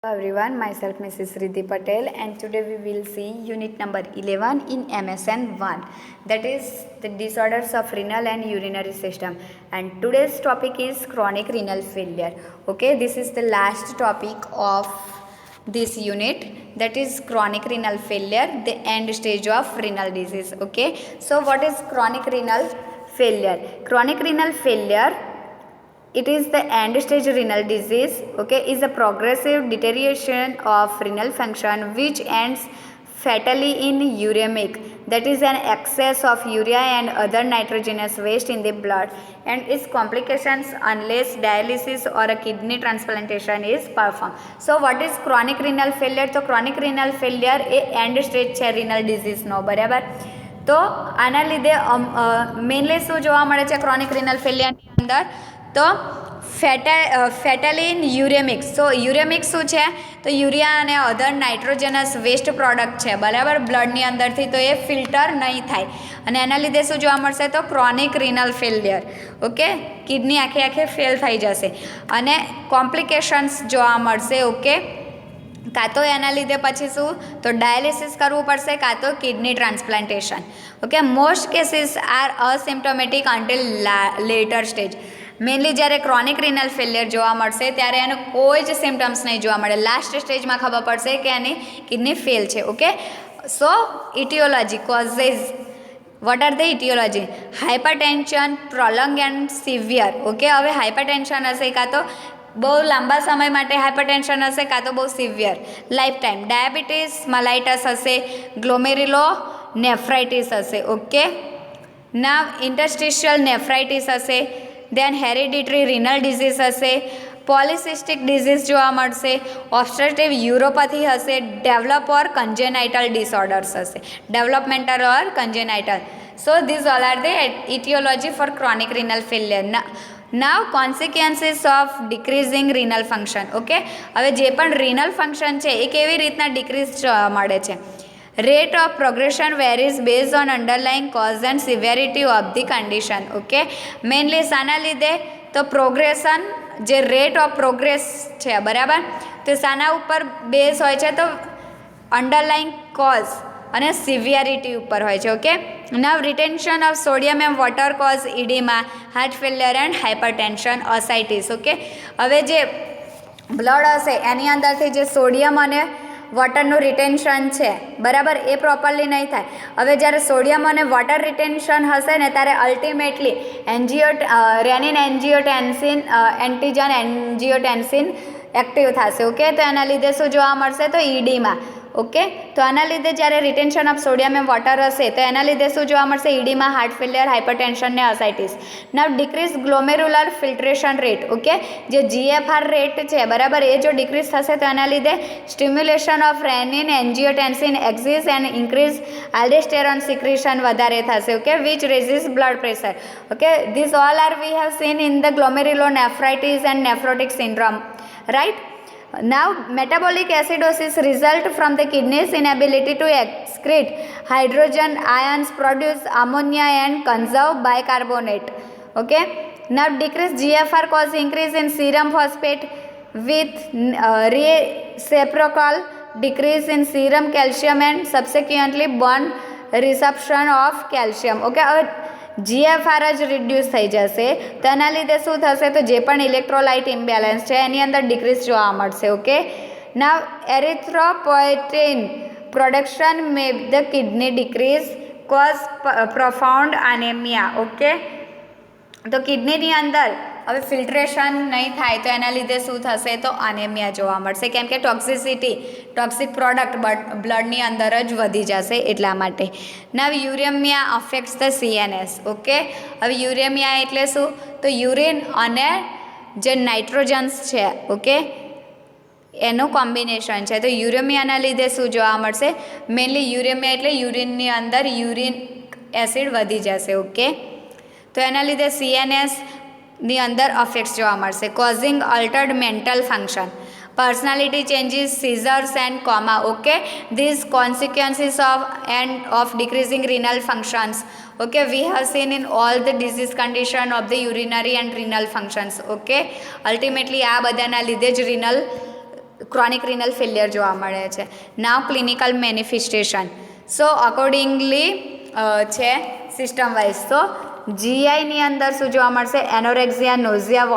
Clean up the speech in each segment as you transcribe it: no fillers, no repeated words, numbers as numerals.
Hello everyone, myself Mrs. Riddhi Patel, and today we will see unit number 11 in MSN 1, that is the disorders of renal and urinary system, and today's topic is chronic renal failure. Okay, this is the last topic of this unit, that is chronic renal failure, the end stage of renal disease. Okay, so what is chronic renal failure? Chronic renal failure, it is the end stage renal disease. Okay, is a progressive deterioration of renal function which ends fatally in uremic, that is an excess of urea and other nitrogenous waste in the blood, and its complications unless dialysis or a kidney transplantation is performed. So what is chronic renal failure? તો chronic renal failure એ end stage છે renal disease નો, બરાબર. તો આના લીધે mainly શું જોવા મળે છે ક્રોનિક રિનલ ફેલિયરની અંદર? તો ફેટાલિન યુરેમિક્સ. સો યુરેમિક્સ શું છે? તો યુરિયા અને અધર નાઇટ્રોજનસ વેસ્ટ પ્રોડક્ટ છે, બરાબર, બ્લડની અંદરથી, તો એ ફિલ્ટર નહીં થાય અને એના લીધે શું જોવા મળશે? તો chronic renal failure. Okay, kidney આખે ફેલ થઈ જશે અને કોમ્પ્લિકેશન્સ જોવા મળશે. ઓકે, કાં તો એના લીધે પછી શું? તો ડાયાલિસિસ કરવું પડશે, કાં તો kidney transplantation. Okay, most cases are asymptomatic until later stage. Mainly જ્યારે ક્રોનિક રિનલ ફેલિયર જોવા મળશે ત્યારે એનું કોઈ જ સિમ્ટમ્સ નહીં જોવા મળે. લાસ્ટ સ્ટેજમાં ખબર પડશે કે એની કિડની ફેલ છે. Okay, so ઇટિયોલોજી, causes, vote are the ઇટિયોલોજી? Hypertension, prolong and severe. Okay, હવે હાઇપરટેન્શન હશે, કાં તો બહુ લાંબા સમય માટે હાઇપરટેન્શન હશે, કાં તો બહુ severe life time. Diabetes mellitus હશે, ગ્લોમેરુલો નેફ્રાઇટિસ હશે. ઓકે, ના ઇન્ટરસ્ટિશિયલ નેફ્રાઇટિસ હશે, દેન હેરિડિટરી રિનલ ડિઝીઝ હશે, પોલિસિસ્ટિક ડિઝીઝ જોવા મળશે, ઓબ્સ્ટ્રક્ટિવ યુરોપથી હશે, ડેવલપ ઓર કન્જેનાઇટલ ડિસઓર્ડર્સ હશે, developmental or congenital. So these all are the etiology for chronic renal failure. Now consequences of decreasing renal function. Okay, હવે જે પણ renal function છે એ કેવી રીતના ડિક્રીઝ જોવા મળે છે? Rate of progression varies base on underlying cause and severity of the condition. Okay, mainly શાના લીધે? તો પ્રોગ્રેશન, જે રેટ ઓફ પ્રોગ્રેસ છે, બરાબર, તો શાના ઉપર બેઝ હોય છે? તો અંડરલાઇંગ કોઝ અને સિવિયરિટી ઉપર હોય છે. Okay, now retention of sodium and water cause oedema, heart failure and hypertension, ascites. Okay, હવે જે બ્લડ હશે એની અંદરથી જે સોડિયમ અને વોટરનું રિટેન્શન છે, બરાબર, એ પ્રોપરલી નહીં થાય. હવે જ્યારે સોડિયમ અને વોટર રિટેન્શન હશે ને ત્યારે અલ્ટિમેટલી રેનિન એન્જિયોટેન્સિન, એન્ટીજન એન્જિયોટેન્સિન એક્ટિવ થશે. ઓકે, તો એના લીધે શું જોવા મળશે? તો ઈડીમાં. ઓકે, તો આના લીધે જ્યારે retention of sodium and water હશે તો એના લીધે શું જોવા મળશે? ઈડીમાં, હાર્ટ ફેલિયર, હાઇપરટેન્શન ને ascites. Now decrease glomerular filtration rate. Okay, જે GFR રેટ છે, બરાબર, એ જો ડિક્રીઝ થશે તો એના લીધે stimulation of renin angiotensin axis and increase aldosterone secretion વધારે થશે. Okay, which resist blood pressure. Okay, this all are we have seen in the glomerulonephritis and nephrotic syndrome, right? Now, metabolic acidosis result from the kidney's inability to excrete hydrogen ions, produce ammonia and conserve bicarbonate. Okay. Now, decrease GFR cause increase in serum phosphate with reciprocal decrease in serum calcium and subsequently bone resorption of calcium. Okay. GFR જ reduce થઈ જશે તો એના લીધે શું થશે? તો જે પણ ઇલેક્ટ્રોલાઇટ ઇમ્બેલેન્સ છે એની અંદર ડિક્રીઝ જોવા મળશે. Okay, now erythropoietin production may the kidney decrease cause profound anaemia. Okay, તો કિડનીની અંદર હવે ફિલ્ટ્રેશન નહીં થાય તો એના લીધે શું થશે? તો અનેમિયા જોવા મળશે, કેમ કે ટોક્સિક પ્રોડક્ટ બ્લડની અંદર જ વધી જશે એટલા માટે. નવ યુરેમિયા અફેક્ટ્સ ધ CNS. ઓકે, હવે યુરેમિયા એટલે શું? તો યુરિન અને જે નાઇટ્રોજન્સ છે, ઓકે, એનું કોમ્બિનેશન છે. તો યુરેમિયાના લીધે શું જોવા મળશે? મેઇનલી યુરેમિયા એટલે યુરિનની અંદર યુરિન એસિડ વધી જશે. ઓકે, તો એના લીધે CNS ની અંદર અફેક્ટ્સ જોવા મળશે. Causing altered mental function, personality changes, seizures and coma. Okay, these consequences of decreasing renal functions. Okay, we have seen in all the disease condition of the urinary and renal functions. Okay, ultimately આ બધાના લીધે જ renal chronic renal failure જોવા મળે છે. Now clinical manifestation. So accordingly છે system wise. તો જીઆઈની અંદર શું જોવા મળશે? Anorexia, nausea,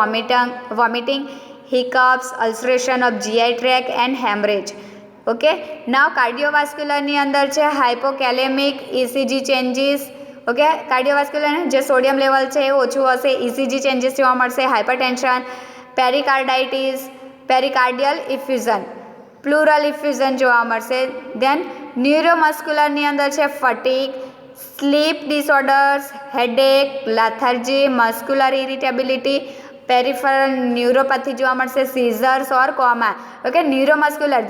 vomiting, hiccups, ulceration of GI tract and haemorrhage. Okay. Now કાર્ડિયોવાસ્ક્યુલરની અંદર છે hypokalaemic, ECG changes. Okay. Cardiovascular જે સોડિયમ લેવલ છે એ ઓછું હશે, ઇસીજી ચેન્જીસ જોવા મળશે, હાઇપરટેન્શન, પેરિકાર્ડાઇટિસ, પેરિકાર્ડિયલ ઇફ્યુઝન, પ્લુરલ ઇફ્યુઝન જોવા મળશે. દેન ન્યુરોમસ્ક્યુલરની અંદર છે fatigue, sleep disorders, headache, lethargy, muscular irritability, peripheral neuropathy જોવા મળશે, seizures or coma. Okay. Neuromuscular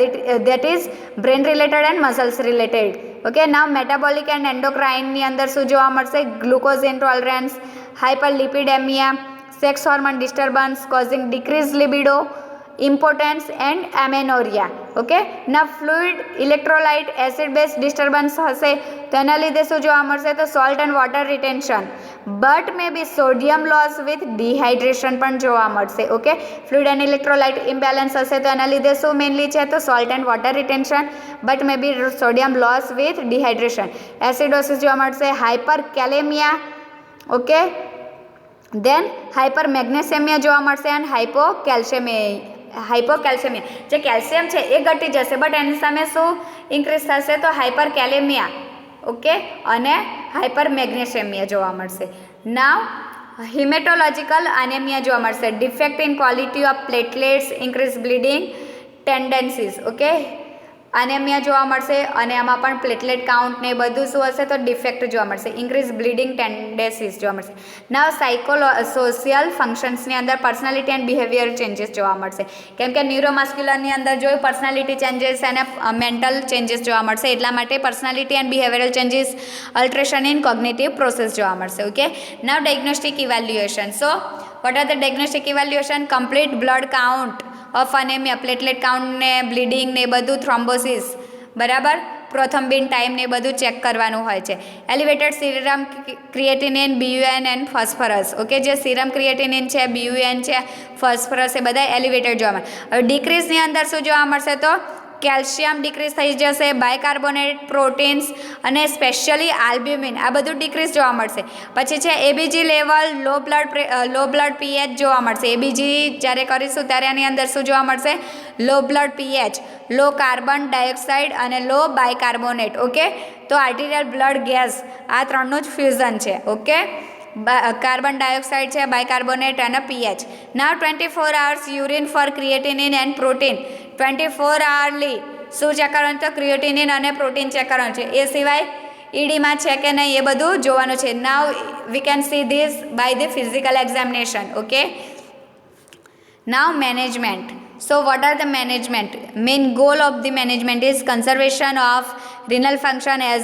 that is brain related and muscles related. Okay. Now metabolic and એન્ડોક્રાઇનની અંદર શું જોવા મળશે? Glucose intolerance, hyperlipidaemia, sex hormone disturbance causing decrease libido, impotence and amenorrhoea. Okay. ના fluid electrolyte acid base disturbance હશે તો એના લીધે શું જોવા મળશે? તો salt and water retention, but may be sodium loss with dehydration પણ જોવા મળશે. Okay. Fluid and electrolyte imbalance હશે તો એના લીધે શું મેઇનલી છે? તો salt and water retention, but may be sodium loss with dehydration. Acidosis જોવા મળશે, hyper કેલેમિયા. Okay. Then hypermagnesemia જોવા મળશે એન્ડ હાઇપોકેલ્શિયમિયા. જે કેલ્શિયમ છે એ ઘટી જશે બટ એની સામે શું ઇન્ક્રીઝ થશે? તો હાઇપર કેલેમિયા. ઓકે. અને હાઇપર મેગ્નેશિયમિયા જોવા મળશે. નાવ હિમેટોલોજીકલ એનેમિયા જોવા મળશે, defect in quality of platelets, increase bleeding tendencies. Okay. Anaemia જોવા મળશે અને આમાં પણ પ્લેટલેટ કાઉન્ટ ને બધું શું હશે? તો ડિફેક્ટ જોવા મળશે, ઇન્ક્રીઝ બ્લીડિંગ ટેન્ડન્સીસ જોવા મળશે. નાવ સોશિયલ ફંક્શન્સની અંદર પર્સનાલિટી એન્ડ બિહેવિયર ચેન્જીસ જોવા મળશે, કેમ કે ન્યુરોમસ્ક્યુલરની અંદર જોયું પર્સનાલિટી ચેન્જીસ અને મેન્ટલ ચેન્જીસ જોવા મળશે, એટલા માટે personality and behavioural changes, alteration in cognitive process જોવા મળશે. Okay. Now diagnostic evaluation. So what are the diagnostic evaluation? Complete blood count of anaemia, platelet count ને બ્લીડિંગ ને બધું, થ્રોમ્બોસિસ, બરાબર, પ્રોથમ્બિન ટાઈમ ને બધું ચેક કરવાનું હોય છે. Elevated serum creatinine, BUN and phosphorus. Okay. જે સીરમ ક્રિએટિનિન છે, બીયુએન છે, ફોસ્ફરસ એ બધા એલિવેટેડ જોવા મળે. હવે ડિક્રીઝની અંદર શું જોવા મળશે? તો કેલ્શિયમ ડિક્રીઝ થઈ જશે, બાયકાર્બોનેટ પ્રોટીન્સ અને સ્પેશિયલી આલ્બ્યુમિન આ બધું ડિક્રીઝ જોવા મળશે. પછી છે ABG level, low blood pH જોવા મળશે. એબીજી જ્યારે કરીશું ત્યારે આની અંદર શું જોવા મળશે? લો બ્લડ પીએચ, લો કાર્બન ડાયોક્સાઇડ અને લો બાયકાર્બોનેટ. ઓકે. તો આર્ટિરિયલ બ્લડ ગેસ આ ત્રણનું જ ફ્યુઝન છે. ઓકે. કાર્બન ડાયોક્સાઇડ છે, બાયકાર્બોનેટ અને pH. Now 24 hours urine for creatinine and protein. 24 hourly શું ચેક કરવાનું? તો ક્રિએટિનિન અને પ્રોટીન ચેક કરવાનું છે. એ સિવાય ઈડીમાં છે કે નહીં એ બધું જોવાનું છે. Now we can see this by the physical examination. Okay. Now management. So what are the management? Main goal of the management is conservation of renal function as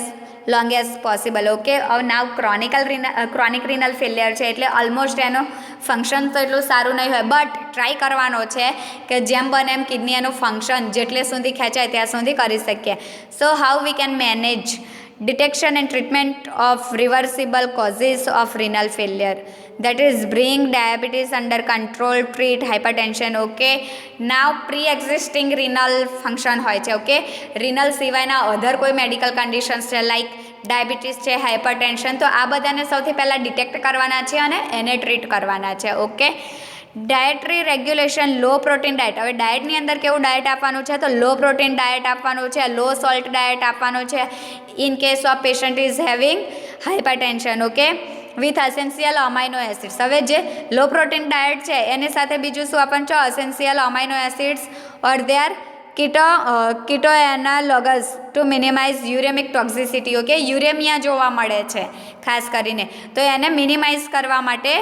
long as possible. Okay. હવે નાવ chronic renal failure છે એટલે almost એનો function તો એટલું સારું નહીં હોય but try કરવાનો છે કે જેમ બને એમ કિડની એનું ફંક્શન જેટલે સુધી ખેંચાય ત્યાં સુધી કરી શકીએ. So how we can manage detection and treatment of reversible causes of renal failure, that is bring diabetes under control, treat hypertension. Okay. now pre-existing renal function હોય છે. ઓકે. renal સિવાયના અધર કોઈ મેડિકલ કન્ડિશન્સ છે like diabetes છે, hypertension, તો આ બધાને સૌથી પહેલાં ડિટેક્ટ કરવાના છે અને એને ટ્રીટ કરવાના છે. ઓકે. ડાયટરી રેગ્યુલેશન, લો પ્રોટીન ડાયટ. હવે ડાયટની અંદર કેવું ડાયટ આપવાનું છે? તો લો પ્રોટીન ડાયટ આપવાનું છે, લો સોલ્ટ ડાયટ આપવાનું છે in case of patient is having hypertension. Okay. With essential amino acids. હવે જે લો પ્રોટીન ડાયટ છે એની સાથે બીજું શું આપવાનું છે? અસેન્શિયલ અમાઇનો એસિડ્સ ઓર દેર કીટોએનાલોગસ ટુ મિનિમાઇઝ યુરેમિક ટોક્સિસિટી. ઓકે. યુરેમિયા જોવા મળે છે ખાસ કરીને, તો એને મિનિમાઇઝ કરવા માટે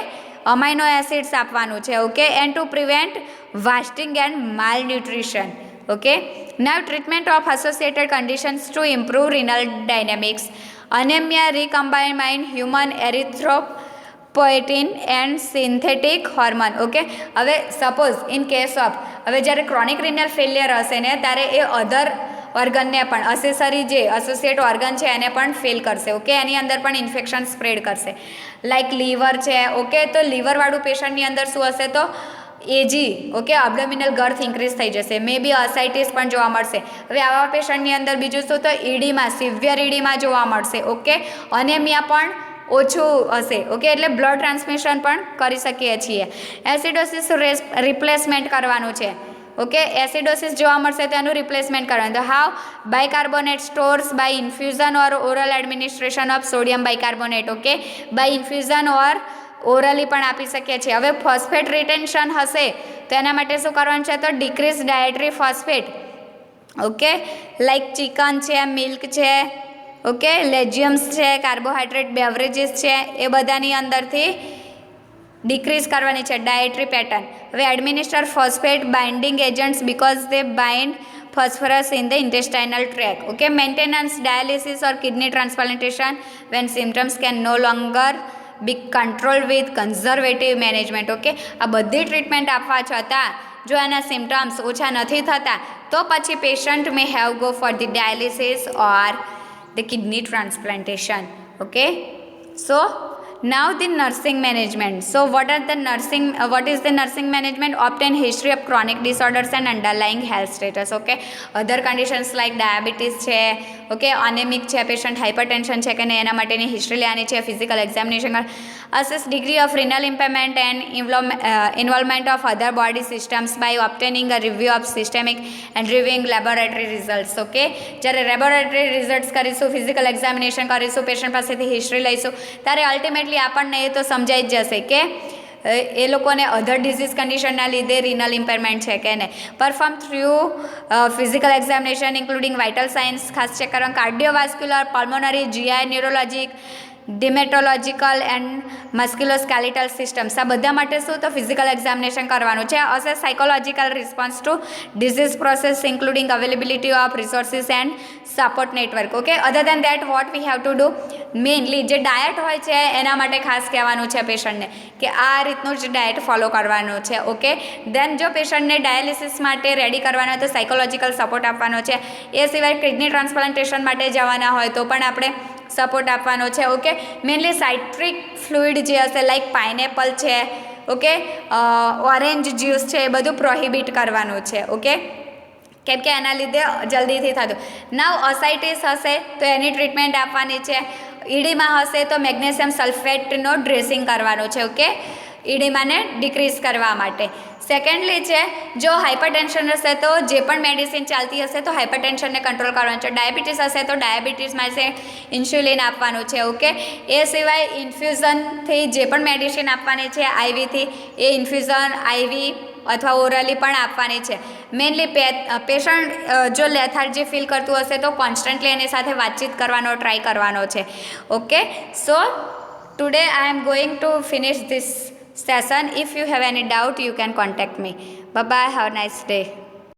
અમાઇનો એસિડ્સ આપવાનું છે. Okay. And to prevent wasting and malnutrition. Okay. Now treatment of associated conditions to improve renal dynamics. Anaemia, recombined human erythropoietin and synthetic hormone. Okay. હવે સપોઝ ઇન કેસ ઓફ હવે જ્યારે chronic renal failure હશે ને ત્યારે એ અધર ઓર્ગનને પણ અસેસરી જે associate organ છે એને પણ ફેલ કરશે. ઓકે. એની અંદર પણ ઇન્ફેક્શન સ્પ્રેડ કરશે લાઈક લીવર છે. ઓકે. તો લીવરવાળું પેશન્ટની અંદર શું હશે? તો એજી ઓકે અબ્ડોમિનલ ગર્થ ઇન્ક્રીઝ થઈ જશે, મે બી અસાઇટિસ પણ જોવા મળશે. હવે આવા પેશન્ટની અંદર બીજું શું તો ઈડીમાં સિવિયર ઈડીમાં જોવા મળશે. ઓકે અનેમિયા પણ ઓછું હશે. ઓકે એટલે બ્લડ ટ્રાન્સમિશન પણ કરી શકીએ છીએ. એસિડોસિસ રિપ્લેસમેન્ટ કરવાનું છે. ઓકે એસિડોસિસ જોવા મળશે તો એનું રિપ્લેસમેન્ટ કરવાનું. તો how bicarbonate stores by infusion or oral administration of sodium bicarbonate. Okay by infusion or orally પણ આપી શકીએ છીએ. હવે ફોસ્ફેટ રિટેન્શન હશે તો એના માટે શું કરવાનું છે તો decrease dietary phosphate. Okay like chicken છે, મિલ્ક છે, ઓકે લેજિયમ્સ છે, કાર્બોહાઈડ્રેટ બેવરેજીસ છે, એ બધાની અંદરથી ડિક્રીઝ કરવાની છે ડાયટરી પેટર્ન. હવે administer phosphate binding agents because they bind phosphorus in the intestinal tract. Okay, maintenance dialysis or kidney transplantation when symptoms can no longer be controlled with conservative management. Okay, આ બધી treatment આપવા છતાં જો એના symptoms ઓછા નથી થતા તો પછી patient May have go for the dialysis or the kidney transplantation. Okay so now the nursing management. So what is the nursing management? Obtain history of chronic disorders and underlying health status. Okay, other conditions like diabetes છે, okay અનેમિક છે, patient hypertension છે કે નહીં એના માટેની history લેવાની છે. Physical examination assess degree of renal impairment and involvement of other body systems by obtaining a review of systemic and reviewing laboratory results. Okay જ્યારે લેબોરેટરી રિઝલ્ટ્સ કરીશું, ફિઝિકલ એક્ઝામિનેશન કરીશું, પેશન્ટ પાસેથી હિસ્ટ્રી લઈશું ત્યારે ultimately આપણને એ તો સમજાઈ જ જશે કે એ લોકોને અધર ડિઝીઝ કન્ડિશનના લીધે રિનલ ઇમ્પેરમેન્ટ છે કે નહીં. Perform through physical examination including vital signs ખાસ ચેક કરવાનું, cardiovascular, pulmonary, GI, neurologic, dermatological and musculoskeletal systems આ બધા માટે શું તો ફિઝિકલ એક્ઝામિનેશન કરવાનું છે. Assess psychological response to disease process including availability of resources and support network. Okay other than that what we have to do mainly જે diet હોય છે એના માટે ખાસ કહેવાનું છે પેશન્ટને કે આ રીતનું જ ડાયટ ફોલો કરવાનું છે. ઓકે દેન જો પેશન્ટને ડાયાલિસિસ માટે રેડી કરવાનો હોય તો સાયકોલોજિકલ સપોર્ટ આપવાનો છે. એ સિવાય કિડની ટ્રાન્સપ્લાન્ટેશન માટે જવાના હોય તો પણ આપણે સપોર્ટ આપવાનો છે. ઓકે મેઇનલી સાઇટ્રિક ફ્લુઇડ જે હશે લાઈક પાઇનેપલ છે, ઓકે ઓરેન્જ જ્યુસ છે, એ બધું પ્રોહિબિટ કરવાનું છે. ઓકે કેમ કે એના લીધે જલ્દીથી થતું. નાવ અસાઇટિસ હશે તો એની ટ્રીટમેન્ટ આપવાની છે. ઈડીમાં હશે તો મેગ્નેશિયમ સલ્ફેટનો ડ્રેસિંગ કરવાનું છે. ઓકે ઈડીમાને ડિક્રીઝ કરવા માટે. સેકન્ડલી છે જો હાઇપરટેન્શન હશે તો જે પણ મેડિસિન ચાલતી હશે તો હાઇપરટેન્શનને કંટ્રોલ કરવાનું છે. ડાયાબિટીસ હશે તો ડાયાબિટીસમાં છે ઇન્સ્યુલિન આપવાનું છે. ઓકે એ સિવાય ઇન્ફ્યુઝનથી જે પણ મેડિસિન આપવાની છે આઈવીથી એ ઇન્ફ્યુઝન આઈવી અથવા ઓરલી પણ આપવાની છે. મેઇનલી પેશન્ટ જો લેથાર્જી ફીલ કરતું હશે તો કોન્સ્ટન્ટલી એની સાથે વાતચીત કરવાનો ટ્રાય કરવાનો છે. Okay so today I am going to finish this session. If you have any doubt you can contact me. Bye bye, have a nice day.